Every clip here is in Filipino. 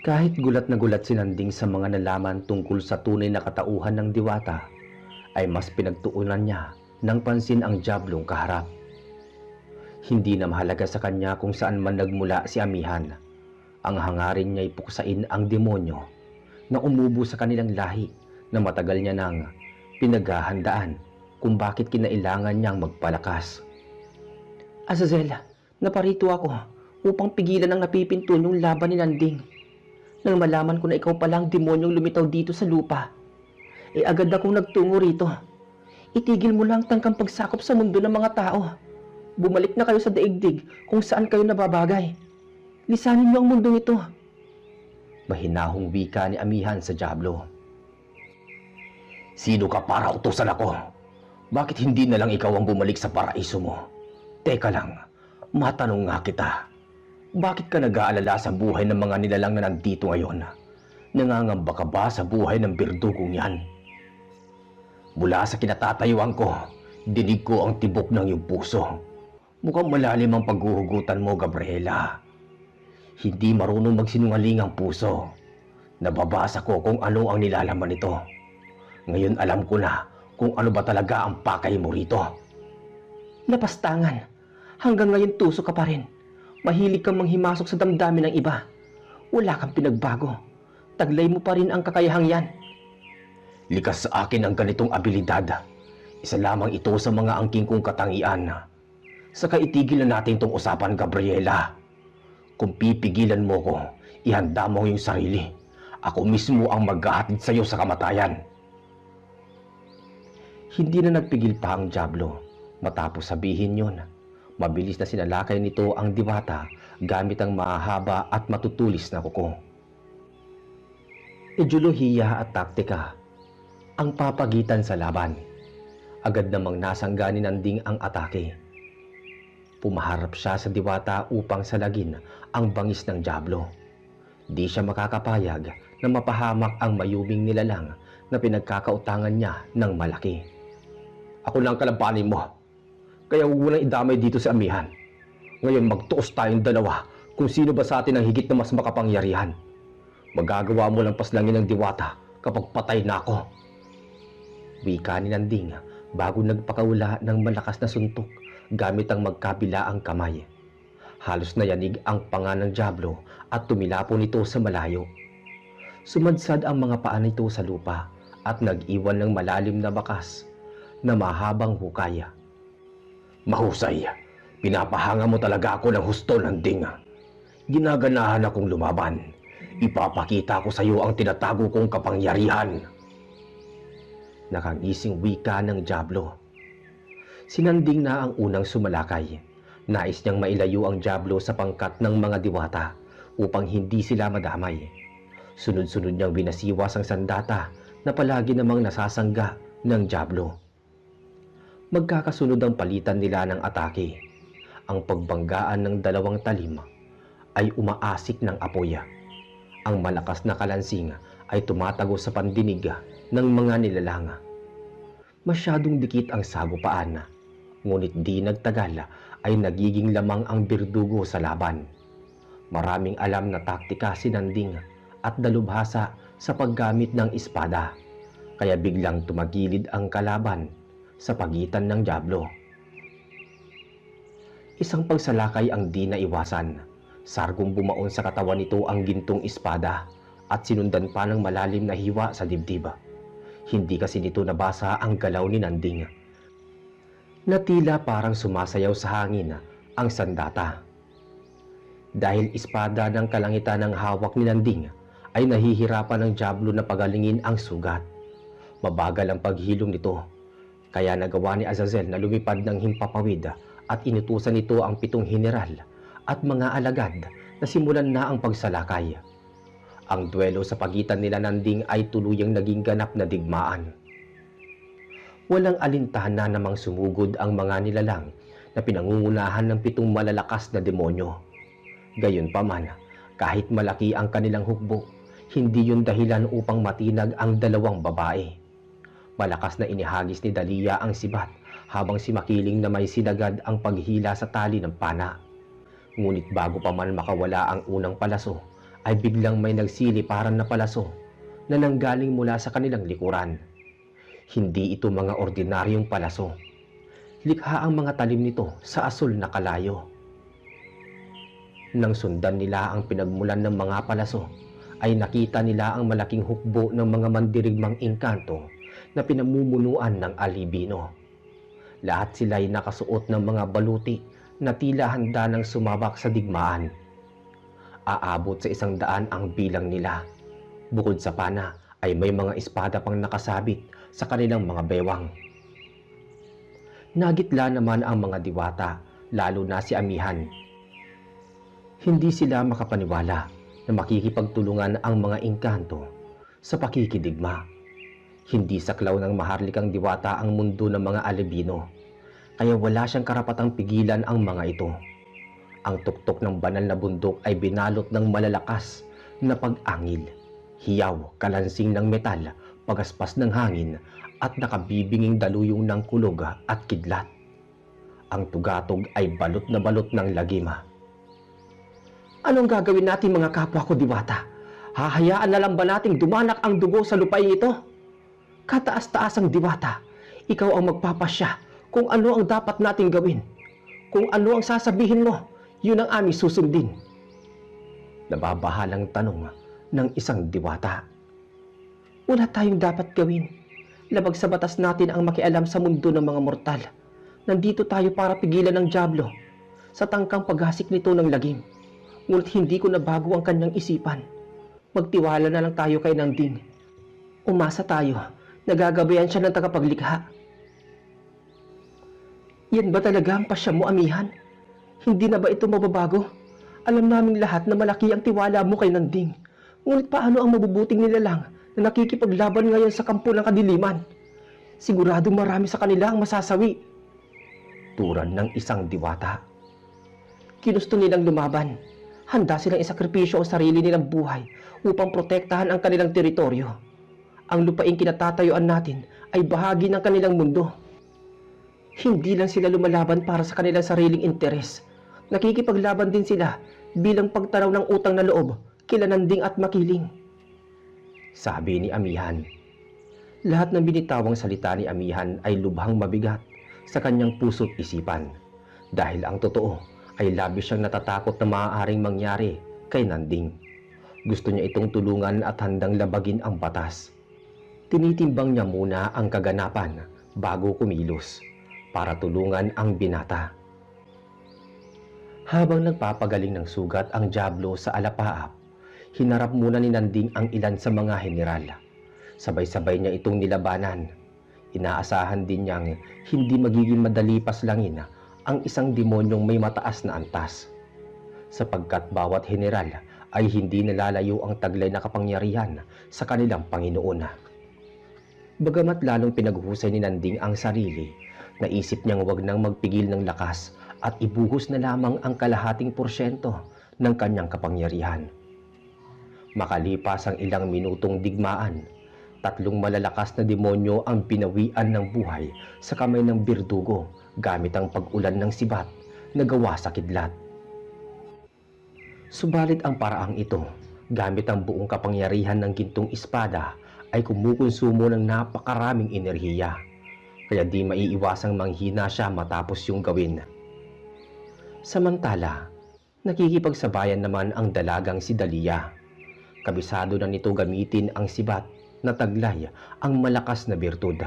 Kahit gulat na gulat si Nanding sa mga nalaman tungkol sa tunay na katauhan ng diwata, ay mas pinagtuunan niya ng pansin ang diablong kaharap. Hindi na mahalaga sa kanya kung saan man nagmula si Amihan. Ang hangarin niya ay puksain ang demonyo na umubo sa kanilang lahi na matagal niya nang pinaghahandaan kung bakit kinailangan niyang magpalakas. Azazel, naparito ako upang pigilan ang napipinto niyong laban ni Nanding. Nang malaman ko na ikaw palang demonyong lumitaw dito sa lupa, agad akong nagtungo rito. Itigil mo lang tangkang pagsakop sa mundo ng mga tao. Bumalik na kayo sa daigdig kung saan kayo nababagay. Lisanin niyo ang mundong ito. Mahinahong wika ni Amihan sa Diablo. Sino ka para utusan ako? Bakit hindi na lang ikaw ang bumalik sa paraiso mo? Teka lang, matanong nga kita. Bakit ka nag-aalala sa buhay ng mga nilalang na nandito ngayon? Nangangamba ka ba sa buhay ng birdugong yan? Mula sa kinatatayuan ko, dinig ko ang tibok ng iyong puso. Mukhang malalim ang paghuhugutan mo, Gabriela. Hindi marunong magsinungaling ang puso. Nababasa ko kung ano ang nilalaman nito. Ngayon alam ko na kung ano ba talaga ang pakay mo rito. Napastangan. Hanggang ngayon tuso ka pa rin. Mahilig kang manghimasok sa damdamin ng iba. Wala kang pinagbago. Taglay mo pa rin ang kakayahang yan. Likas sa akin ang ganitong abilidad. Isa lamang ito sa mga angking kong katangian. Saka itigil na natin tong usapan, Gabriela. Kung pipigilan mo ko, ihanda mo yung sarili. Ako mismo ang maghahatid sa iyo sa kamatayan. Hindi na nagpigil pa ang Diablo. Matapos sabihin yun, mabilis na sinalakay nito ang diwata gamit ang mahahaba at matutulis na kuko. Ideolohiya at taktika ang papagitan sa laban. Agad namang nasangga ni Nanding ang atake. Pumaharap siya sa diwata upang salagin ang bangis ng Diablo. Di siya makakapayag na mapahamak ang mayuming nilalang na pinagkakautangan niya ng malaki. Ako lang kalabanin mo. Kaya huwag mo nang idamay dito sa Amihan. Ngayon magtuos tayong dalawa kung sino ba sa atin ang higit na mas makapangyarihan. Magagawa mo lang paslangin ng diwata kapag patay na ako. Wika ni Nanding bago nagpakaula ng malakas na suntok gamit ang magkabilaang kamay. Halos nayanig ang panga ng Diablo at tumilapo nito sa malayo. Sumadsad ang mga paa nito sa lupa at nag-iwan ng malalim na bakas na mahabang hukay. Mahusay, pinapahanga mo talaga ako ng husto, Nanding. Ginaganahan akong lumaban. Ipapakita ko sa iyo ang tinatago kong kapangyarihan. Nakangising wika ng Diablo. Si Nanding na ang unang sumalakay. Nais niyang mailayo ang Diablo sa pangkat ng mga diwata upang hindi sila madamay. Sunod-sunod niyang binasiwas ang sandata na palagi namang nasasangga ng Diablo. Magkakasunod ang palitan nila ng atake. Ang pagbanggaan ng dalawang talim ay umaasik ng apoy. Ang malakas na kalansing ay tumatago sa pandinig ng mga nilalang. Masyadong dikit ang sagupaan, ngunit di nagtagal ay nagiging lamang ang birdugo sa laban. Maraming alam na taktika si Nanding at dalubhasa sa paggamit ng espada, kaya biglang tumagilid ang kalaban sa pagitan ng Diablo. Isang pagsalakay ang di naiwasan. Sargong bumaon sa katawan nito ang gintong espada at sinundan pa ng malalim na hiwa sa dibdib. Hindi kasi nito nabasa ang galaw ni Nanding, na tila parang sumasayaw sa hangin ang sandata. Dahil espada ng kalangitan ng hawak ni Nanding, ay nahihirapan ng Diablo na pagalingin ang sugat. Mabagal ang paghilom nito, kaya nagawa ni Azazel na lumipad ng himpapawid at inutusan nito ang 7 general at mga alagad na simulan na ang pagsalakay. Ang duelo sa pagitan nila Nanding ay tuluyang naging ganap na digmaan. Walang alintahan na namang sumugod ang mga nilalang na pinangungunahan ng 7 malalakas na demonyo. Gayunpaman, kahit malaki ang kanilang hukbo, hindi yun dahilan upang matinag ang 2 babae. Malakas na inihagis ni Dalia ang sibat habang si Makiling na may sinagad ang paghila sa tali ng pana. Ngunit bago pa man makawala ang unang palaso, ay biglang may nagsiliparan na palaso na nanggaling mula sa kanilang likuran. Hindi ito mga ordinaryong palaso. Likha ang mga talim nito sa asul na kalayo. Nang sundan nila ang pinagmulan ng mga palaso, ay nakita nila ang malaking hukbo ng mga mandirigmang engkanto na pinamumunuan ng Alibino. Lahat sila ay nakasuot ng mga baluti na tila handa ng sumabak sa digmaan. Aabot sa 100 ang bilang nila. Bukod sa pana ay may mga espada pang nakasabit sa kanilang mga bewang. Nagitla naman ang mga diwata, lalo na si Amihan. Hindi sila makapaniwala na makikipagtulungan ang mga engkanto sa pakikidigma. Hindi saklaw ng maharlikang diwata ang mundo ng mga Alibino, kaya wala siyang karapatang pigilan ang mga ito. Ang tuktok ng banal na bundok ay binalot ng malalakas na pag-angil, hiyaw, kalansing ng metal, pagaspas ng hangin, at nakabibinging daluyong ng kulog at kidlat. Ang tugatog ay balot na balot ng lagima. Anong gagawin natin mga kapwa ko diwata? Hahayaan na lang ba nating dumanak ang dugo sa lupain ito? Kataas-taas ang diwata, ikaw ang magpapasya kung ano ang dapat nating gawin. Kung ano ang sasabihin mo, yun ang aming susundin. Nababahalang tanong ng isang diwata. Wala tayong dapat gawin. Labag sa batas natin ang makialam sa mundo ng mga mortal. Nandito tayo para pigilan ng dyablo sa tangkang paghasik nito ng lagim. Ngunit hindi ko nabago ang kanyang isipan. Magtiwala na lang tayo kay Nangding. Umasa tayo, nagagabayan siya ng tagapaglikha. Yan ba talaga ang pasya mo, Amihan? Hindi na ba ito mababago? Alam naming lahat na malaki ang tiwala mo kay Nangding. Ngunit paano ang mabubuting nilalang na nakikipaglaban ngayon sa kampo ng kadiliman? Siguradong marami sa kanila ang masasawi. Turan ng isang diwata. Ginusto nilang lumaban. Handa silang isakripisyo ang sarili nilang buhay upang protektahan ang kanilang teritoryo. Ang lupaing kinatatayuan natin ay bahagi ng kanilang mundo. Hindi lang sila lumalaban para sa kanilang sariling interes. Nakikipaglaban din sila bilang pagtanaw ng utang na loob kila Nangding at Makiling. Sabi ni Amihan. Lahat ng binitawang salita ni Amihan ay lubhang mabigat sa kanyang puso't isipan. Dahil ang totoo ay labis siyang natatakot na maaaring mangyari kay Nangding. Gusto niya itong tulungan at handang labagin ang batas. Tinitimbang niya muna ang kaganapan bago kumilos para tulungan ang binata. Habang nagpapagaling ng sugat ang dyablo sa alapaap, hinarap muna ni Nangding ang ilan sa mga heneral. Sabay-sabay niya itong nilabanan. Inaasahan din niyang hindi magiging madali paslangin ang isang demonyong may mataas na antas, sapagkat bawat heneral ay hindi nalalayo ang taglay na kapangyarihan sa kanilang Panginoon. Bagamat lalong pinaghuhusay ni Nangding ang sarili, naisip niyang wag nang magpigil ng lakas at ibuhos na lamang ang kalahating porsyento ng kanyang kapangyarihan. Makalipas ang ilang minutong digmaan, 3 malalakas na demonyo ang binawian ng buhay sa kamay ng birdugo gamit ang pag-ulan ng sibat na gawa sa kidlat. Subalit ang paraang ito, gamit ang buong kapangyarihan ng gintong espada, ay kumukonsumo ng napakaraming enerhiya, kaya di maiiwasang manghina siya matapos yung gawin. Samantala, nakikipagsabayan naman ang dalagang si Dalia. Kabisado na nito gamitin ang sibat na taglay ang malakas na birtud.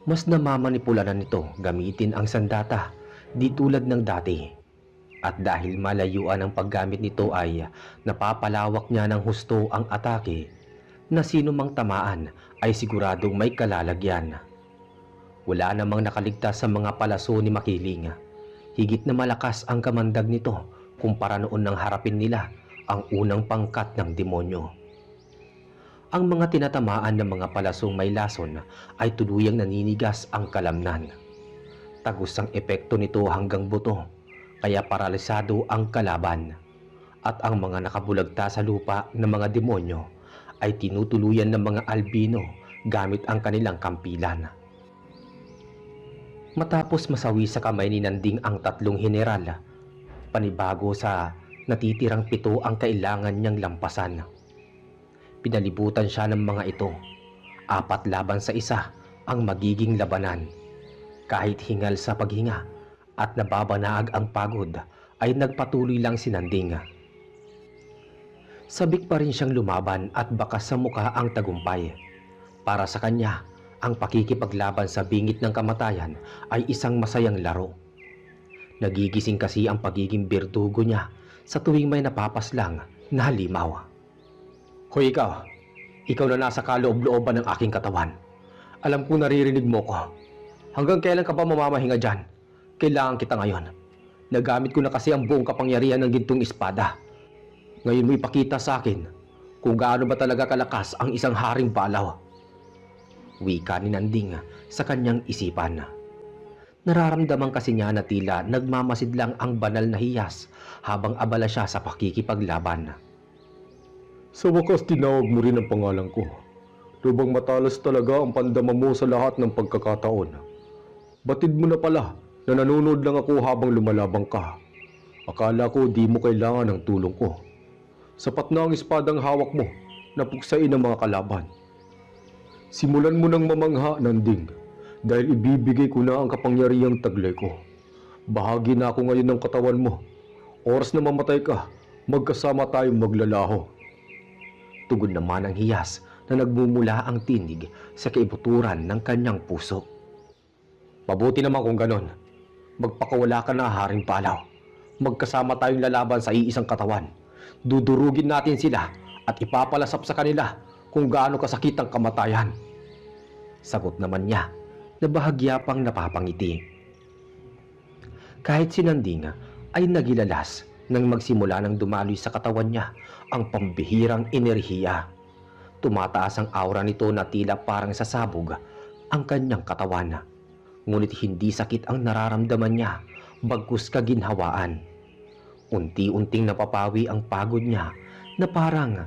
Mas namamanipula na nito gamitin ang sandata di tulad ng dati. At dahil malayuan ang paggamit nito ay napapalawak niya ng husto ang atake na sino mang tamaan ay siguradong may kalalagyan. Wala namang nakaligtas sa mga palaso ni Makiling. Higit na malakas ang kamandag nito kumpara noon nang harapin nila ang unang pangkat ng demonyo. Ang mga tinatamaan ng mga palasong may lason ay tuluyang naninigas ang kalamnan. Tagus ang epekto nito hanggang buto, kaya paralisado ang kalaban. At ang mga nakabulagta sa lupa ng mga demonyo ay tinutuluyan ng mga albino gamit ang kanilang kampilan. Matapos masawi sa kamay ni Nangding ang 3 heneral, panibago sa Natitirang 7 ang kailangan niyang lampasan. Pinalibutan siya ng mga ito. 4 laban sa 1 ang magiging labanan. Kahit hingal sa paghinga at nababanaag ang pagod, ay nagpatuloy lang si Nanding. Sabik pa rin siyang lumaban at bakas sa mukha ang tagumpay. Para sa kanya, ang pakikipaglaban sa bingit ng kamatayan ay isang masayang laro. Nagigising kasi ang pagiging berdugo niya sa tuwing may napapaslang na halimaw. Hoy ikaw na nasa kaloob-looban ng aking katawan. Alam ko naririnig mo ko. Hanggang kailan ka pa mamamahinga dyan? Kailangan kita ngayon. Nagamit ko na kasi ang buong kapangyarihan ng gintong espada. Ngayon mo ipakita sa akin kung gaano ba talaga kalakas ang isang haring balaw. Wika ni Nanding sa kanyang isipan. Nararamdaman kasi niya na tila nagmamasid lang ang banal na hiyas habang abala siya sa pakikipaglaban. Sa wakas tinawag mo rin ang pangalan ko. Lubang matalas talaga ang pandama mo sa lahat ng pagkakataon. Batid mo na pala na nanonood lang ako habang lumalabang ka. Akala ko di mo kailangan ng tulong ko. Sapat na ang espadang hawak mo na puksain ang mga kalaban. Simulan mo ng mamangha, Nanding, dahil ibibigay ko na ang kapangyarihang taglay ko. Bahagi na ako ngayon ng katawan mo. Oras na mamatay ka, magkasama tayong maglalaho. Tugon naman ang hiyas na nagmumula ang tinig sa kaibuturan ng kanyang puso. Mabuti naman kung ganon. Magpakawala ka na, haring palaw. Magkasama tayong lalaban sa iisang katawan. Dudurugin natin sila at ipapalasap sa kanila kung gaano kasakit ang kamatayan. Sagot naman niya na bahagya pang napapangiti. Kahit si Nanding ay nagilalas nang magsimula ng dumaloy sa katawan niya ang pambihirang enerhiya. Tumataas ang aura nito na tila parang sasabog ang kanyang katawan. Ngunit hindi sakit ang nararamdaman niya, bagkus kaginhawaan. Unti-unting napapawi ang pagod niya na parang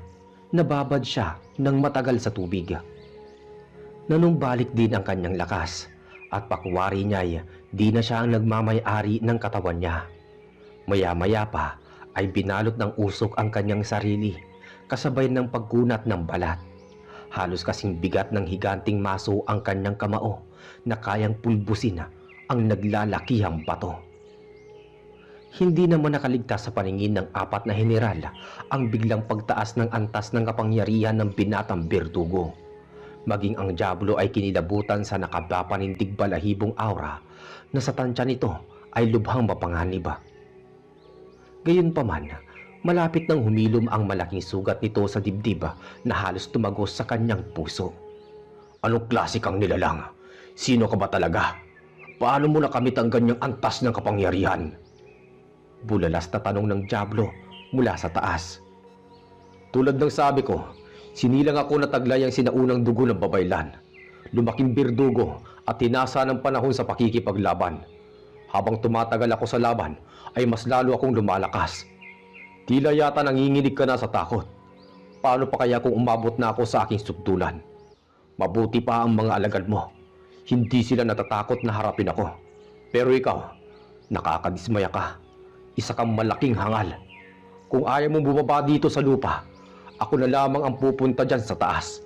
nababad siya ng matagal sa tubig. Nanumbalik din ang kanyang lakas at pakuwari niya'y di na siya ang nagmamay-ari ng katawan niya. Maya-maya pa ay binalot ng usok ang kanyang sarili kasabay ng pagkunat ng balat. Halos kasing bigat ng higanting maso ang kanyang kamao na kayang pulbusin ang naglalakihang bato. Hindi naman nakaligtas sa paningin ng 4 na heneral ang biglang pagtaas ng antas ng kapangyarihan ng binatang berdugo. Maging ang Diablo ay kinilabutan sa nakapapanindig balahibong aura na sa tansya nito ay lubhang mapanganib. Gayunpaman, malapit nang humilom ang malaking sugat nito sa dibdib na halos tumagos sa kanyang puso. Anong klase kang nilalang? Sino ka ba talaga? Paano mo nakamit ang ganyang antas ng kapangyarihan? Bulalas na tanong ng Diablo mula sa taas. Tulad ng sabi ko, sinilang ako na taglay ang sinaunang dugo ng babaylan. Lumaking berdugo at tinasa ng panahon sa pakikipaglaban. Habang tumatagal ako sa laban, ay mas lalo akong lumalakas. Tila yata nanginginig ka na sa takot. Paano pa kaya kung umabot na ako sa aking sugdulan? Mabuti pa ang mga alagad mo. Hindi sila natatakot na harapin ako. Pero ikaw, nakakadismaya ka. Isa kang malaking hangal. Kung ayaw mong bumaba dito sa lupa, ako na lamang ang pupunta dyan sa taas.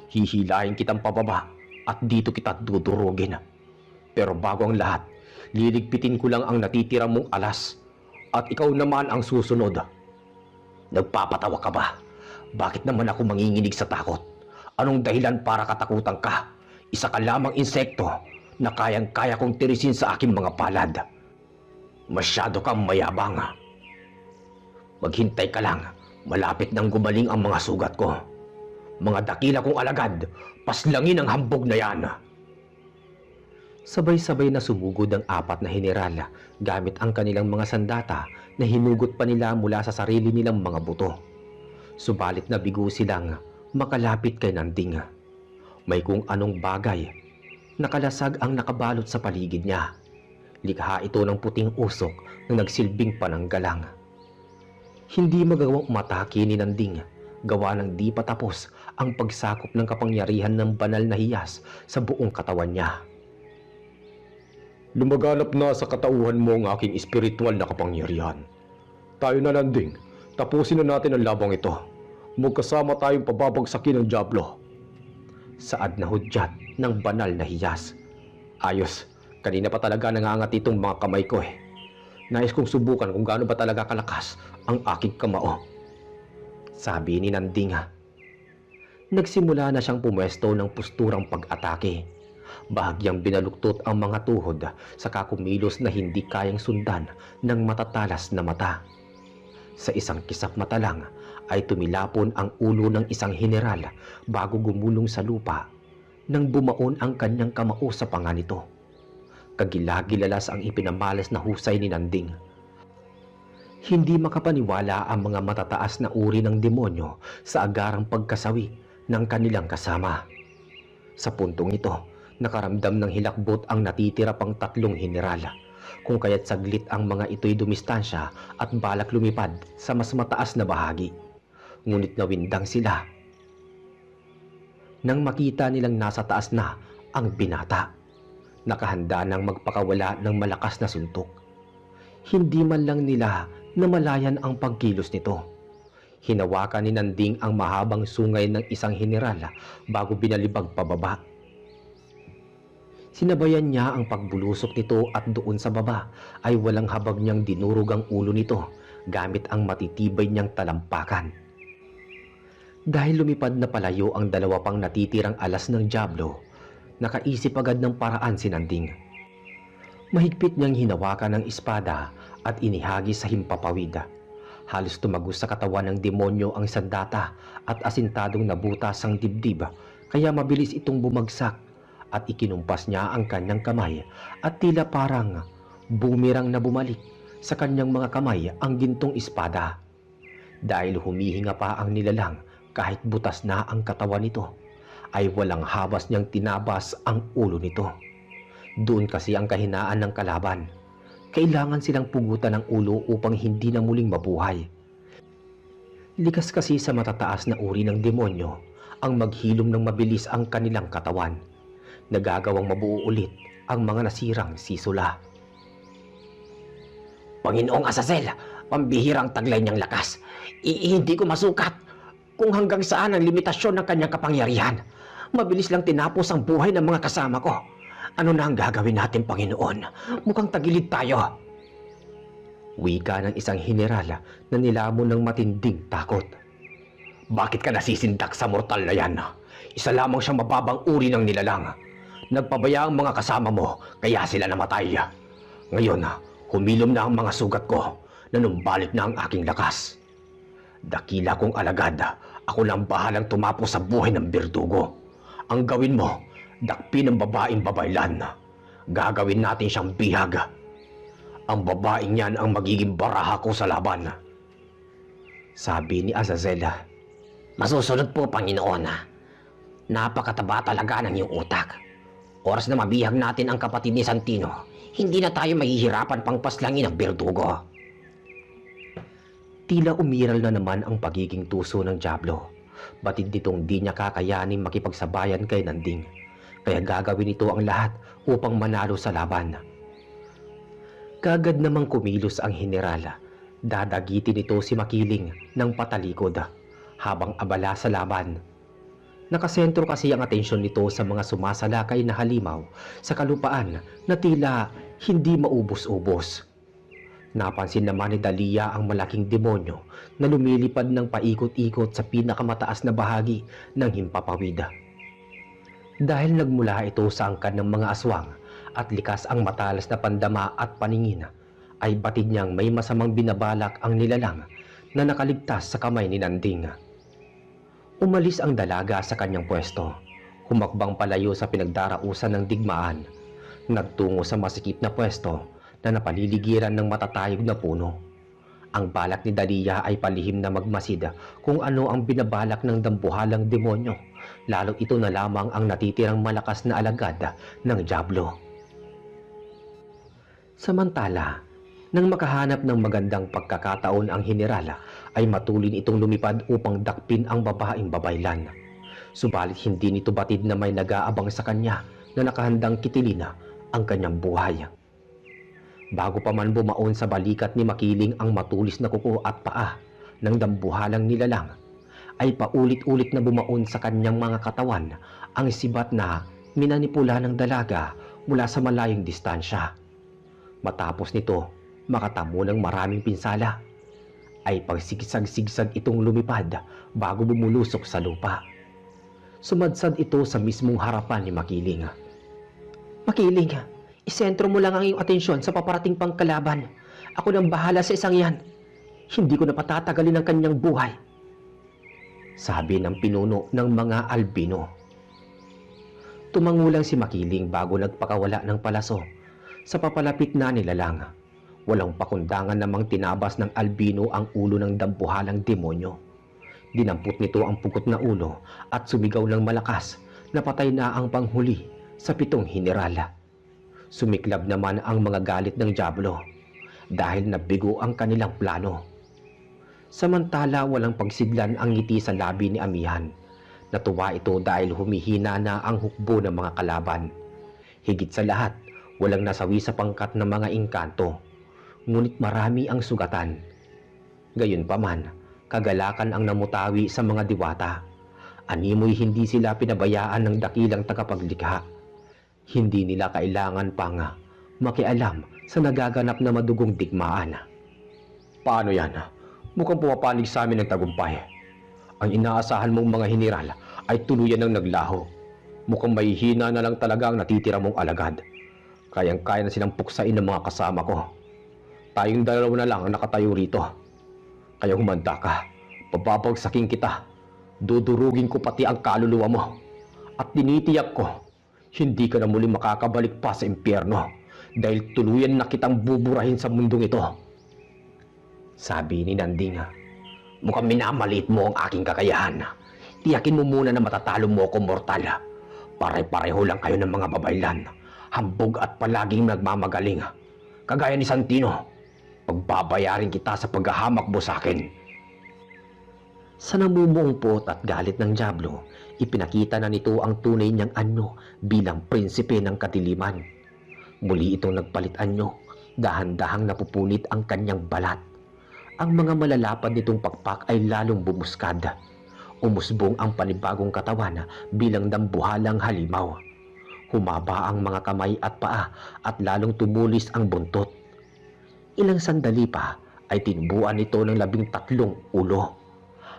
Hihilahin kitang pababa at dito kita dudurugin. Pero bago ang lahat, liligpitin ko lang ang natitira mong alas. At ikaw naman ang susunod. Nagpapatawa ka ba? Bakit naman ako manginginig sa takot? Anong dahilan para katakutan ka? Isa ka lamang insekto na kayang-kaya kong tirisin sa aking mga palad. Masyado kang mayabang. Maghintay ka lang, malapit nang gumaling ang mga sugat ko. Mga dakila kong alagad, paslangin ang hambog na yan. Sabay-sabay na sumugod ang 4 na heneral gamit ang kanilang mga sandata na hinugot pa nila mula sa sarili nilang mga buto. Subalit nabigo silang makalapit kay Nanding. May kung anong bagay, nakalasag ang nakabalot sa paligid niya. Likha ito ng puting usok na nagsilbing pananggalang. Hindi magawang umatake ni Nanding, gawa ng di pa tapos ang pagsakop ng kapangyarihan ng banal na hiyas sa buong katawan niya. Lumaganap na sa katauhan mo ang aking espiritual na kapangyarihan. Tayo na, Nanding, Tapusin na natin ang labang ito. Magkasama tayong pababagsakin ng Diablo. Saad na hudyat ng banal na hiyas. Ayos, kanina pa talaga nangangat itong mga kamay ko eh. Nais kong subukan kung gaano ba talaga kalakas ang aking kamao. Sabi ni Nanding. Nagsimula na siyang pumwesto ng posturang pag-atake. Bahagyang binaluktot ang mga tuhod sa kumilos na hindi kayang sundan ng matatalas na mata. Sa isang kisap mata lang ay tumilapon ang ulo ng isang general bago gumulong sa lupa nang bumaon ang kanyang kamao sa panga nito. Kagilagilalas ang ipinamalas na husay ni Nanding. Hindi makapaniwala ang mga matataas na uri ng demonyo sa agarang pagkasawi ng kanilang kasama. Sa puntong ito, nakaramdam ng hilakbot ang natitira pang 3 general, kung kaya't saglit ang mga ito'y dumistansya at balak lumipad sa mas mataas na bahagi. Ngunit nawindang sila nang makita nilang nasa taas na ang binata, nakahanda nang magpakawala ng malakas na suntok. Hindi man lang nila namalayan ang pagkilos nito. Hinawakan ni Nanding ang mahabang sungay ng isang general bago binalibag pababa. Sinabayan niya ang pagbulusok nito at doon sa baba ay walang habag niyang dinurog ang ulo nito gamit ang matitibay niyang talampakan. Dahil lumipad na palayo ang 2 pang natitirang alas ng Diablo, nakaisip agad ng paraan si Nanding. Mahigpit niyang hinawakan ang espada at inihagi sa himpapawid. Halos tumagos sa katawan ng demonyo ang sandata at asintadong nabutas ang dibdib, kaya mabilis itong bumagsak at ikinumpas niya ang kanyang kamay at tila parang bumirang na bumalik sa kanyang mga kamay ang gintong espada. Dahil humihinga pa ang nilalang kahit butas na ang katawan nito, ay walang habas niyang tinabas ang ulo nito. Doon kasi ang kahinaan ng kalaban. Kailangan silang pugutan ng ulo upang hindi na muling mabuhay. Likas kasi sa matataas na uri ng demonyo ang maghilom ng mabilis ang kanilang katawan. Nagagawang mabuo ulit ang mga nasirang sisula. Panginoong Azazel, pambihirang taglay niyang lakas. Hindi ko masukat kung hanggang saan ang limitasyon ng kanyang kapangyarihan. Mabilis lang tinapos ang buhay ng mga kasama ko. Ano na ang gagawin natin, Panginoon? Mukhang tagilid tayo. Wika ng isang general na nilamon ng matinding takot. Bakit ka nasisindak sa mortal na yan? Isa lamang siyang mababang uri ng nilalang. Nagpabaya ang mga kasama mo, kaya sila namatay. Ngayon, humilom na ang mga sugat ko, nanumbalik na ang aking lakas. Dakila kong alagad, ako lang bahalang tumapos sa buhay ng Berdugo. Ang gawin mo, dakpin ang babaeng babaylan. Gagawin natin siyang bihag. Ang babaeng yan ang magiging baraha ko sa laban. Sabi ni Azazel. Masusunod po, Panginoon. Napakataba talaga ng iyong utak. Oras na mabihag natin ang kapatid ni Santino, hindi na tayo mahihirapan pang paslangin ang Berdugo. Tila umiral na naman ang pagiging tuso ng Diablo. Batid nitong di niya kakayanin makipagsabayan kay Nanding. Kaya gagawin ito ang lahat upang manalo sa laban. Kagad namang kumilos ang general. Dadagitin ito si Makiling ng patalikod habang abala sa laban. Nakasentro kasi ang atensyon nito sa mga sumasalakay na halimaw sa kalupaan na tila hindi maubos-ubos. Napansin naman ni Dalia ang malaking demonyo na lumilipad ng paikot-ikot sa pinakamataas na bahagi ng himpapawid. Dahil nagmula ito sa angkan ng mga aswang at likas ang matalas na pandama at paningin, ay batid niyang may masamang binabalak ang nilalang na nakaligtas sa kamay ni Nanding. Umalis ang dalaga sa kanyang pwesto, humakbang palayo sa pinagdarausan ng digmaan, nagtungo sa masikip na pwesto na napaliligiran ng matatayog na puno. Ang balak ni Dalia ay palihim na magmasid kung ano ang binabalak ng dambuhalang demonyo, lalo ito na lamang ang natitirang malakas na alagad ng Diablo. Samantala, nang makahanap ng magandang pagkakataon ang general, ay matulin itong lumipad upang dakpin ang babaeng babaylan. Subalit hindi nito batid na may nag-aabang sa kanya na nakahandang kitilina ang kanyang buhay. Bago pa man bumaon sa balikat ni Makiling ang matulis na kuko at paa, ng dambuhalang nilalang, ay paulit-ulit na bumaon sa kanyang mga katawan ang sibat na minanipula ng dalaga mula sa malayong distansya. Matapos nito makatamo ng maraming pinsala, ay pagsigsag-sigsag itong lumipad bago bumulusok sa lupa. Sumadsad ito sa mismong harapan ni Makiling. "Makiling, isentro mo lang ang iyong atensyon sa paparating pang kalaban. Ako nang bahala sa isang yan. Hindi ko na patatagalin ang kanyang buhay," sabi ng pinuno ng mga albino. Tumangulang si Makiling bago nagpakawala ng palaso sa papalapit na nilalang. Walang pakundangan namang tinabas ng albino ang ulo ng dambuhalang demonyo. Dinampot nito ang pugot na ulo at sumigaw ng malakas na patay na ang panghuli sa 7 henerala. Sumiklab naman ang mga galit ng Diablo dahil nabigo ang kanilang plano. Samantala walang pagsidlan ang ngiti sa labi ni Amihan. Natuwa ito dahil humihina na ang hukbo ng mga kalaban. Higit sa lahat, walang nasawi sa pangkat ng mga engkanto. Ngunit marami ang sugatan. Gayunpaman, kagalakan ang namutawi sa mga diwata. Animoy hindi sila pinabayaan ng dakilang tagapaglikha. Hindi nila kailangan pang makialam sa nagaganap na madugong digmaan. Paano yan? Mukhang pumapanig sa amin ng tagumpay. Ang inaasahan mong mga heneral ay tuluyan ng naglaho. Mukhang mahihina na lang talaga ang natitira mong alagad. Kayang-kaya na silang puksain ng mga kasama ko. Tayong dalawa na lang ang nakatayo rito. Kaya humanda ka, pababagsakin kita. Dudurugin ko pati ang kaluluwa mo. At tinitiyak ko, hindi ka na muli makakabalik pa sa impyerno dahil tuluyan na kitang buburahin sa mundong ito, sabi ni Nanding. Mukhang minamaliit mo ang aking kakayahan. Tiyakin mo muna na matatalo mo ako, mortal. Pare-pareho lang kayo ng mga babaylan. Hambog at palaging nagmamagaling. Kagaya ni Santino, pagbabayarin kita sa paghahamak mo sa akin. Sa namumuong pot at galit ng Diablo, ipinakita na nito ang tunay niyang anyo bilang prinsipe ng kadiliman. Muli itong nagpalit anyo, dahan-dahang napupunit ang kanyang balat. Ang mga malalapad nitong pakpak ay lalong bumuskad. Umusbong ang panibagong katawan bilang dambuhalang halimaw. Humaba ang mga kamay at paa at lalong tumulis ang buntot. Ilang sandali pa ay tinubuan nito ng 13 ulo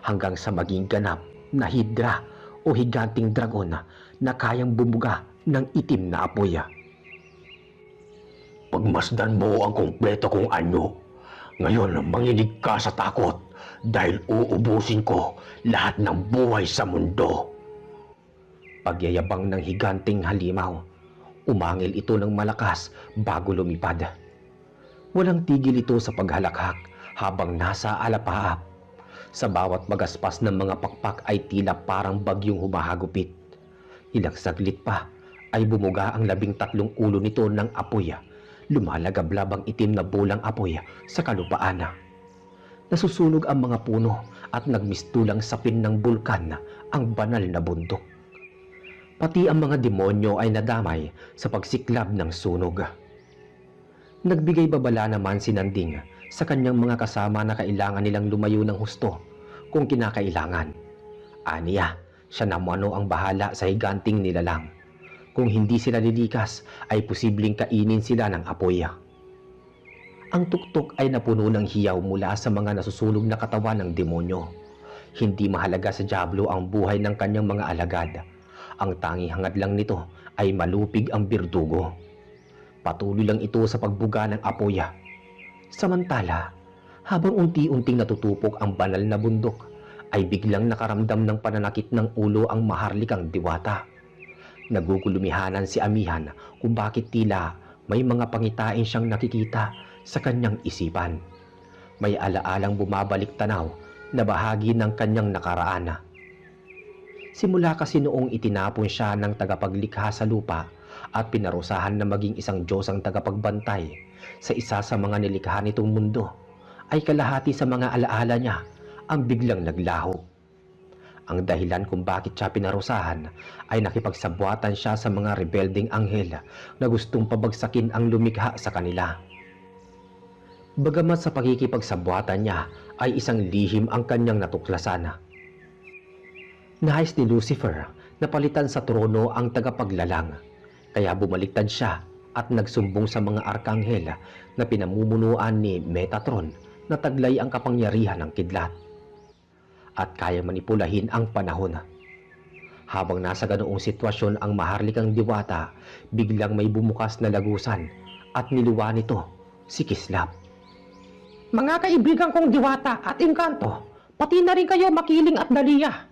hanggang sa maging ganap na hidra o higanting dragon na kayang bumuga ng itim na apoy. Pagmasdan mo ang kumpleto kong anyo. Ngayon manginig ka sa takot dahil uubusin ko lahat ng buhay sa mundo. Pagyayabang ng higanting halimaw, umangil ito ng malakas bago lumipad. Walang tigil ito sa paghalakhak habang nasa alapaap. Sa bawat magaspas ng mga pakpak ay tila parang bagyong humahagupit. Ilang saglit pa ay bumuga ang 13 ulo nito ng apoy. Lumalagablab ang itim na bulang apoy sa kalupaan. Nasusunog ang mga puno at nagmistulang sapin ng bulkan ang banal na bundok. Pati ang mga demonyo ay nadamay sa pagsiklab ng sunog. Nagbigay babala naman si Nanding sa kanyang mga kasama na kailangan nilang lumayo ng husto kung kinakailangan. Aniya, siya naman ang bahala sa higanting nilalang. Kung hindi sila lilikas, ay posibleng kainin sila ng apoy. Ang tuktok ay napuno ng hiyaw mula sa mga nasusunog na katawan ng demonyo. Hindi mahalaga sa Diablo ang buhay ng kanyang mga alagad. Ang tanging hangad lang nito ay malupig ang birdugo. Patuloy lang ito sa pagbuga ng apoy. Samantala, habang unti-unting natutupok ang banal na bundok, ay biglang nakaramdam ng pananakit ng ulo ang maharlikang diwata. Nagugulumihanan si Amihan kung bakit tila may mga pangitain siyang nakikita sa kanyang isipan. May alaalang bumabalik tanaw na bahagi ng kanyang nakaraan. Simula kasi noong itinapon siya ng tagapaglikha sa lupa at pinarusahan na maging isang Diyos ang tagapagbantay sa isa sa mga nilikha nitong mundo, ay kalahati sa mga alaala niya ang biglang naglaho. Ang dahilan kung bakit siya pinarusahan ay nakipagsabwatan siya sa mga rebelding anghel na gustong pabagsakin ang lumikha sa kanila. Bagamat sa pakikipagsabwatan niya ay isang lihim ang kanyang natuklasan. Nais ni Lucifer na palitan sa trono ang tagapaglalang, kaya bumaliktad siya at nagsumbong sa mga arkanghel na pinamumunuan ni Metatron na taglay ang kapangyarihan ng kidlat at kaya manipulahin ang panahon. Habang nasa ganoong sitwasyon ang maharlikang diwata, biglang may bumukas na lagusan at niluwa nito si Kislap. Mga kaibigan kong diwata at engkanto, pati na rin kayo Makiling at Dahlia.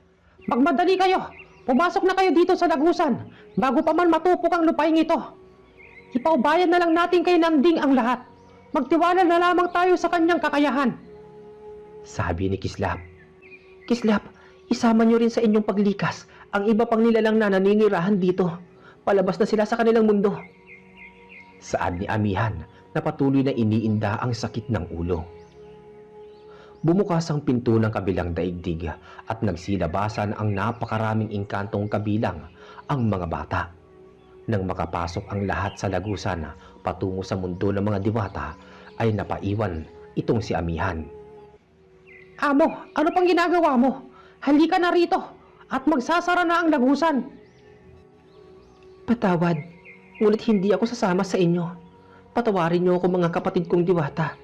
Magmadali kayo, pumasok na kayo dito sa lagusan bago pa man matupok ang lupaing ito. Ipaubayan na lang natin kay Nanding ang lahat. Magtiwala na lamang tayo sa kanyang kakayahan. Sabi ni Kislap. Kislap, isama niyo rin sa inyong paglikas ang iba pang nilalang na naninirahan dito. Palabas na sila sa kanilang mundo. Saad ni Amihan na patuloy na iniinda ang sakit ng ulo. Bumukas ang pinto ng kabilang daigdig at nagsilabasan ang napakaraming engkantong kabilang ang mga bata. Nang makapasok ang lahat sa lagusan patungo sa mundo ng mga diwata, ay napaiwan itong si Amihan. Amo, ano pang ginagawa mo? Halika na rito at magsasara na ang lagusan. Patawad, ngunit hindi ako sasama sa inyo. Patawarin niyo ako mga kapatid kong diwata.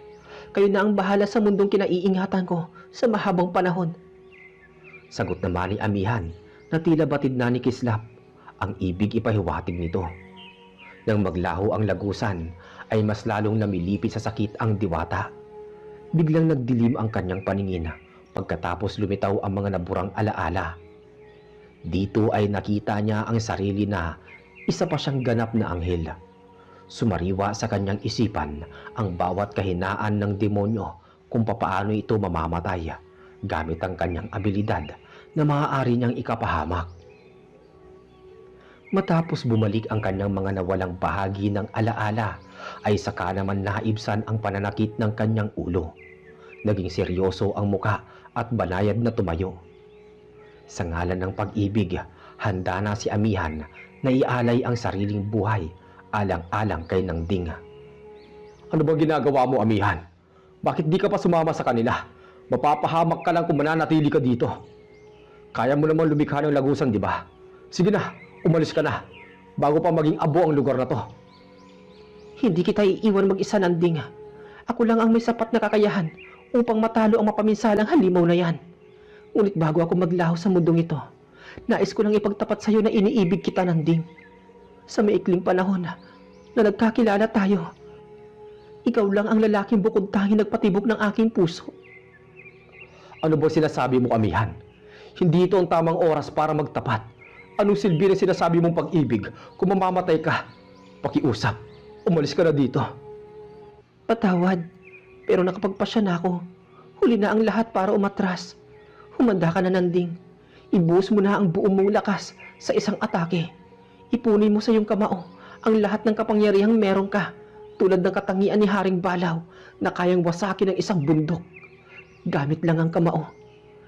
Kayo na ang bahala sa mundong kinaiingatan ko sa mahabang panahon. Sagot naman ni Amihan na tila batid na ni Kislap ang ibig ipahiwatig nito. Nang maglaho ang lagusan ay mas lalong namilipit sa sakit ang diwata. Biglang nagdilim ang kanyang paningin pagkatapos lumitaw ang mga naburang alaala. Dito ay nakita niya ang sarili na isa pa siyang ganap na anghel. Sumariwa sa kanyang isipan ang bawat kahinaan ng demonyo kung papaano ito mamamatay gamit ang kanyang abilidad na maaari niyang ikapahamak. Matapos bumalik ang kanyang mga nawalang bahagi ng alaala, ay saka naman naibsan ang pananakit ng kanyang ulo. Naging seryoso ang muka at banayad na tumayo. Sa ngalan ng pag-ibig, handa na si Amihan na ialay ang sariling buhay alang-alang kay Nanding. Ano bang ginagawa mo, Amihan? Bakit di ka pa sumama sa kanila? Mapapahamak ka lang kung mananatili ka dito. Kaya mo naman lumikha ng lagusan, di ba? Sige na, umalis ka na, bago pa maging abo ang lugar na to. Hindi kita iiwan mag-isa, Nanding. Ako lang ang may sapat na kakayahan upang matalo ang mapaminsalang halimaw na yan. Ngunit bago ako maglaho sa mundong ito, nais ko lang ipagtapat sa iyo na iniibig kita, Nanding. Sa maikling panahon na nagkakilala tayo, ikaw lang ang lalaking bukod tanging nagpatibok ng aking puso. Ano ba sinasabi mo, Amihan? Hindi ito ang tamang oras para magtapat. Anong silbi na sinasabi mong pag-ibig kung mamamatay ka? Pakiusap, umalis ka na dito. Patawad, pero nakapagpasya na ako. Huli na ang lahat para umatras. Humanda ka na, Nanding. Ibuhos mo na ang buong mong lakas sa isang atake. Ipunin mo sa iyong kamao ang lahat ng kapangyarihang meron ka, tulad ng katangian ni Haring Balaw na kayang wasakin ng isang bundok. Gamit lang ang kamao.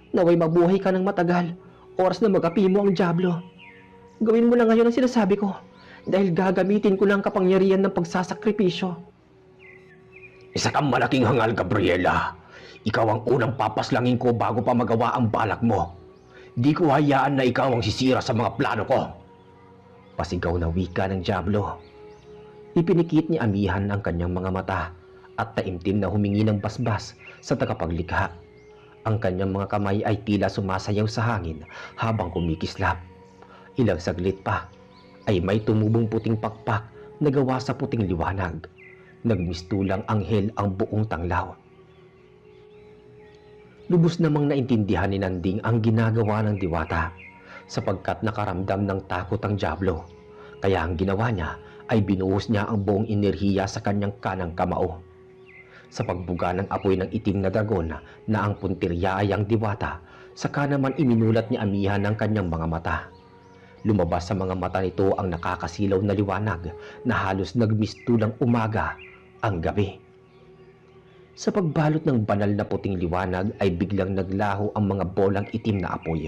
Naway mabuhay ka ng matagal, oras na magapi mo ang dyablo. Gawin mo na ngayon ang sinasabi ko, dahil gagamitin ko lang kapangyarihan ng pagsasakripisyo. Isa kang malaking hangal, Gabriela. Ikaw ang unang papaslangin ko bago pa magawa ang balak mo. Di ko hayaan na ikaw ang sisira sa mga plano ko. Pasigaw na wika ng dyablo. Ipinikit ni Amihan ang kanyang mga mata at taimtim na humingi ng basbas sa tagapaglikha. Ang kanyang mga kamay ay tila sumasayaw sa hangin habang kumikislap. Ilang saglit pa ay may tumubong puting pakpak na gawa sa puting liwanag. Nagmistulang anghel ang buong tanglaw. Lubos namang naintindihan ni Nanding ang ginagawa ng diwata sapagkat nakaramdam ng takot ang dyablo. Kaya ang ginawa niya ay binuhos niya ang buong enerhiya sa kanyang kanang kamao. Sa pagbuga ng apoy ng itim na dragon na ang puntirya ay ang diwata, saka naman iminulat ni Amihan ang kanyang mga mata. Lumabas sa mga mata nito ang nakakasilaw na liwanag na halos nagmistulang umaga ang gabi. Sa pagbalot ng banal na puting liwanag ay biglang naglaho ang mga bolang itim na apoy.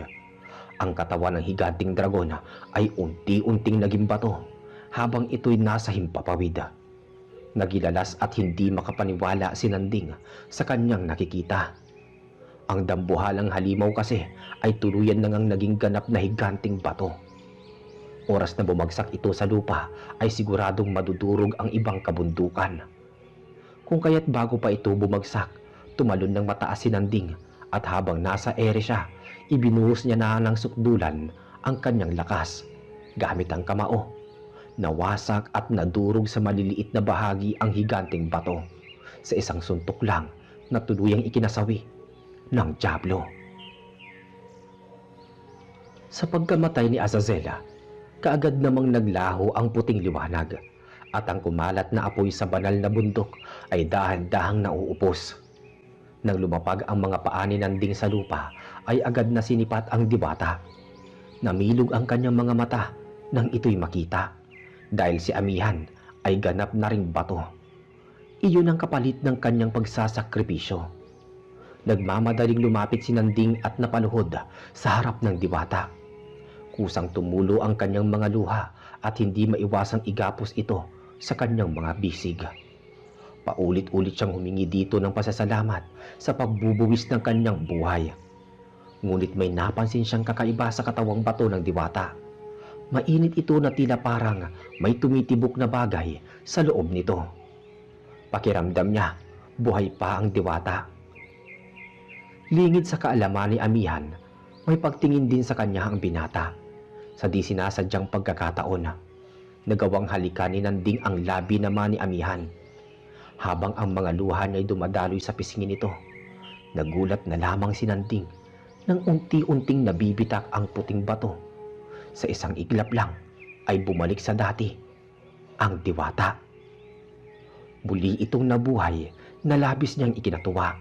Ang katawan ng higanting dragon ay unti-unting naging bato habang ito'y nasa himpapawid. Nagilalas at hindi makapaniwala si Nanding sa kanyang nakikita. Ang dambuhalang halimaw kasi ay tuluyan na ngang naging ganap na higanting bato. Oras na bumagsak ito sa lupa ay siguradong madudurog ang ibang kabundukan. Kung kaya't bago pa ito bumagsak, tumalon ng mataas si Nanding at habang nasa ere siya, ibinuhos niya na ng sukdulan ang kanyang lakas gamit ang kamao. Nawasak at nadurog sa maliliit na bahagi ang higanting bato sa isang suntok lang na tuluyang ikinasawi ng dyablo. Sa pagkamatay ni Azazela, kaagad namang naglaho ang puting liwanag at ang kumalat na apoy sa banal na bundok ay dahan-dahang nauupos. Nang lumapag ang mga paa ni Nanding sa lupa ay agad na sinipat ang diwata. Namilog ang kanyang mga mata nang ito'y makita dahil si Amihan ay ganap na ring bato. Iyon ang kapalit ng kanyang pagsasakripisyo. Nagmamadaling lumapit si Nanding at napaluhod sa harap ng diwata. Kusang tumulo ang kanyang mga luha at hindi maiwasang igapos ito sa kanyang mga bisig. Paulit-ulit siyang humingi dito ng pasasalamat sa pagbubuwis ng kanyang buhay. Ngunit may napansin siyang kakaiba sa katawang bato ng diwata. Mainit ito na tila parang may tumitibok na bagay sa loob nito. Pakiramdam niya, buhay pa ang diwata. Lingid sa kaalaman ni Amihan, may pagtingin din sa kanya ang binata. Sa di sinasadyang pagkakataon, nagawang halikan ni Nanding ang labi naman ni Amihan. Habang ang mga luha niya'y dumadaloy sa pisngi nito, nagulat na lamang si Nanding nang unti-unting nabibitak ang puting bato. Sa isang iglap lang ay bumalik sa dati ang diwata. Muli itong nabuhay na labis niyang ikinatuwa.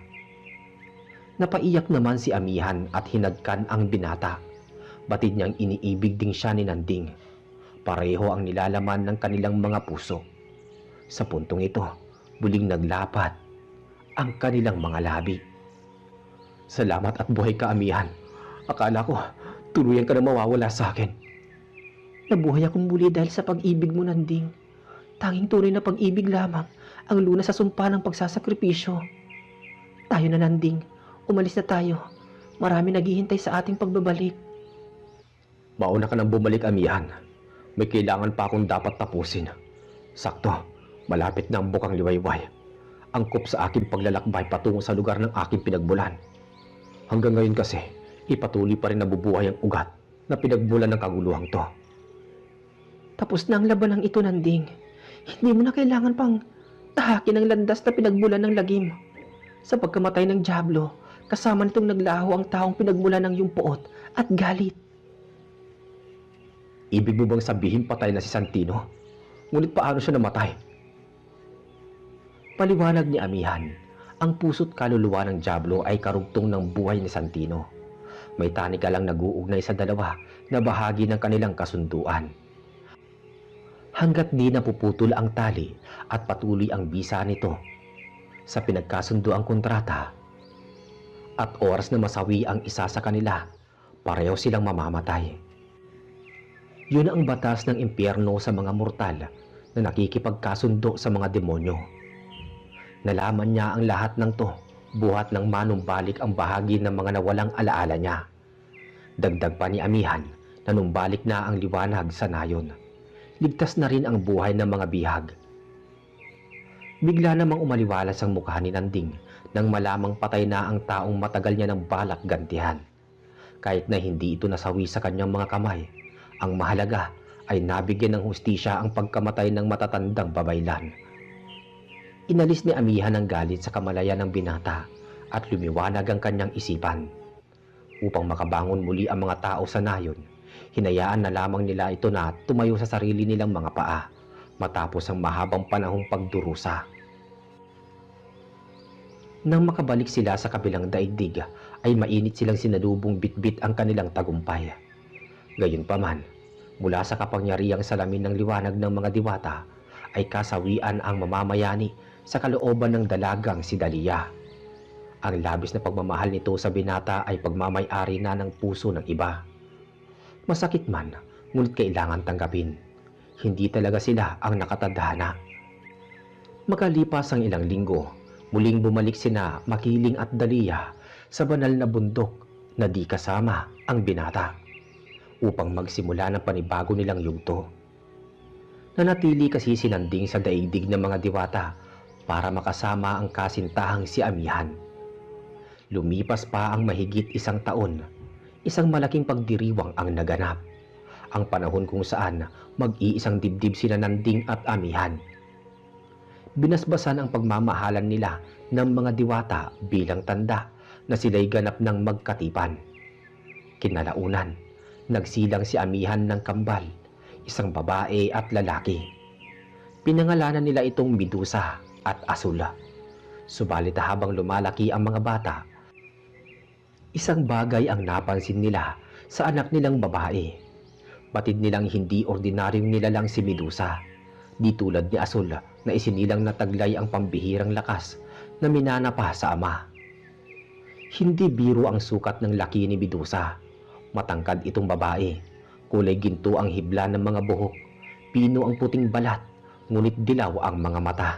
Napaiyak naman si Amihan at hinadkan ang binata. Batid niyang iniibig din siya ni Nanding. Pareho ang nilalaman ng kanilang mga puso. Sa puntong ito, muling naglapat ang kanilang mga labi. Salamat at buhay ka, Amihan. Akala ko, tuluyan ka na mawawala sa akin. Nabuhay akong muli dahil sa pag-ibig mo, Nanding. Tanging tunay na pag-ibig lamang ang lunas sa sumpa ng pagsasakripisyo. Tayo na, Nanding. Umalis na tayo. Marami naghihintay sa ating pagbabalik. Mauna ka nang bumalik, Amihan. May kailangan pa akong dapat tapusin. Sakto, malapit na ang bukang liwayway. Angkop sa aking paglalakbay patungo sa lugar ng aking pinagmulan. Hanggang ngayon kasi, ipatuloy pa rin nabubuhay ang ugat na pinagmulan ng kaguluhang to. Tapos na ang labanang ito, Nanding. Hindi mo na kailangan pang tahakin ang landas na pinagmulan ng lagim. Sa pagkamatay ng dyablo, kasama nitong naglaho ang taong pinagmulan ng iyong poot at galit. Ibig mo bang sabihin patay na si Santino? Ngunit paano siya namatay? Paliwanag ni Amihan, ang puso't kaluluwa ng dyablo ay karugtong ng buhay ni Santino. May tanika lang nag-uugnay sa dalawa na bahagi ng kanilang kasunduan. Hanggat di napuputol ang tali at patuloy ang bisa nito sa pinagkasunduang kontrata at oras na masawi ang isa sa kanila, pareho silang mamamatay. Yun ang batas ng impyerno sa mga mortal na nakikipagkasundo sa mga demonyo. Nalaman niya ang lahat ng to, buhat ng manumbalik ang bahagi ng mga nawalang alaala niya. Dagdag pa ni Amihan na numbalik na ang liwanag sa nayon. Ligtas na rin ang buhay ng mga bihag. Bigla namang umaliwalas ang mukha ni Nanding nang malamang patay na ang taong matagal niya ng balak gantihan. Kahit na hindi ito nasawi sa kanyang mga kamay, ang mahalaga ay nabigyan ng hustisya ang pagkamatay ng matatandang babaylan. Inalis ni Amihan ang galit sa kamalayan ng binata at lumiwanag ang kanyang isipan. Upang makabangon muli ang mga tao sa nayon, hinayaan na lamang nila ito na tumayo sa sarili nilang mga paa matapos ang mahabang panahong pagdurusa. Nang makabalik sila sa kabilang daigdig, ay mainit silang sinalubong bitbit ang kanilang tagumpay. Gayunpaman, mula sa kapangyarihang salamin ng liwanag ng mga diwata, ay kasawian ang mamamayani sa kalooban ng dalagang si Dalia. Ang labis na pagmamahal nito sa binata ay pagmamay-ari na ng puso ng iba. Masakit man, ngunit kailangan tanggapin. Hindi talaga sila ang nakatadhana. Makalipas ang ilang linggo, muling bumalik sina Makiling at Dalia sa banal na bundok na di kasama ang binata upang magsimula ng panibago nilang yugto. Nanatili kasi si Nanding sa daigdig ng mga diwata para makasama ang kasintahang si Amihan. Lumipas pa ang mahigit isang taon, isang malaking pagdiriwang ang naganap. Ang panahon kung saan mag-iisang dibdib sina Nanding at Amihan. Binasbasan ang pagmamahalan nila ng mga diwata bilang tanda na sila'y ganap ng magkatipan. Kinalaunan, nagsilang si Amihan ng kambal, isang babae at lalaki. Pinangalanan nila itong Medusa at Asula. Subalit habang lumalaki ang mga bata, isang bagay ang napansin nila sa anak nilang babae. Batid nilang hindi ordinaryong nilalang si Medusa, di tulad ni Asul na isinilang na taglay ang pambihirang lakas na minana pa sa ama. Hindi biro ang sukat ng laki ni Medusa. Matangkad itong babae, kulay ginto ang hibla ng mga buhok, pino ang puting balat, ngunit dilaw ang mga mata.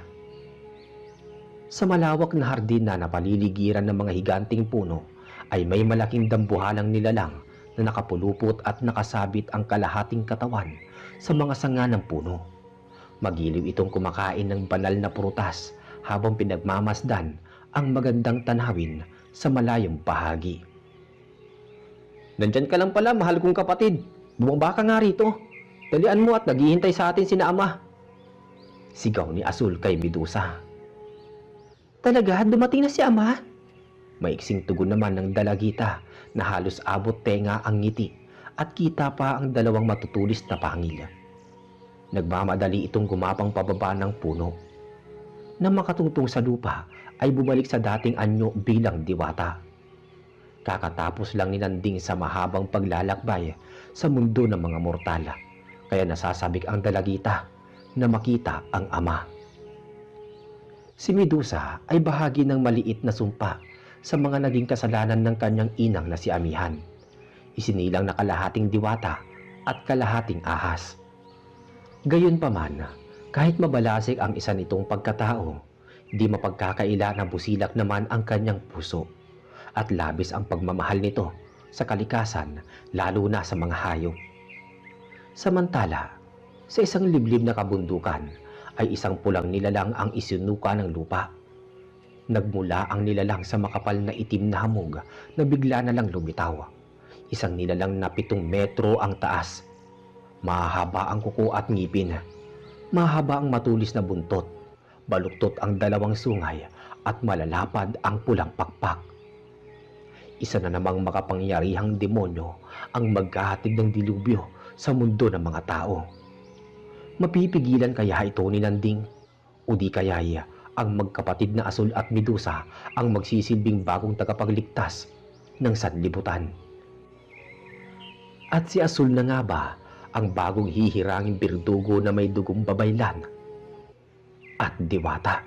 Sa malawak na hardin na napaliligiran ng mga higanting puno, ay may malaking dambuhalang nilalang na nakapulupot at nakasabit ang kalahating katawan sa mga sanga ng puno. Magiliw itong kumakain ng banal na prutas habang pinagmamasdan ang magandang tanawin sa malayong bahagi. "Nandyan ka lang pala, mahal kong kapatid. Bumaba ka nga rito. Dalian mo at naghihintay sa atin sina ama." Sigaw ni Asul kay Medusa. Talaga, dumating na si ama? Maiksing tugon naman ng dalagita na halos abot tenga ang ngiti at kita pa ang dalawang matutulis na pangil. Nagmamadali itong gumapang pababa ng puno. Nang makatungtong sa lupa ay bumalik sa dating anyo bilang diwata. Kakatapos lang ni Nanding sa mahabang paglalakbay sa mundo ng mga mortal, kaya nasasabik ang dalagita na makita ang ama. Si Medusa ay bahagi ng maliit na sumpa sa mga naging kasalanan ng kanyang inang na si Amihan. Isinilang na kalahating diwata at kalahating ahas. Gayunpaman, kahit mabalasik ang isa nitong pagkatao, di mapagkakaila na busilak naman ang kanyang puso at labis ang pagmamahal nito sa kalikasan, lalo na sa mga hayop. Samantala, sa isang liblib na kabundukan ay isang pulang nilalang ang isinuka ng lupa. Nagmula ang nilalang sa makapal na itim na hamog na bigla na lang lumitaw. Isang nilalang na 7 metro ang taas. Mahaba ang kuko at ngipin. Mahaba ang matulis na buntot. Baluktot ang dalawang sungay at malalapad ang pulang pakpak. Isa na namang makapangyarihang demonyo ang maghahatid ng dilubyo sa mundo ng mga tao. Mapipigilan kaya ito ni Nanding? O di kaya ang magkapatid na Asul at Medusa ang magsisilbing bagong tagapagligtas ng sanlibutan? At si Asul na nga ba ang bagong hihiranging birdugo na may dugong babaylan at diwata?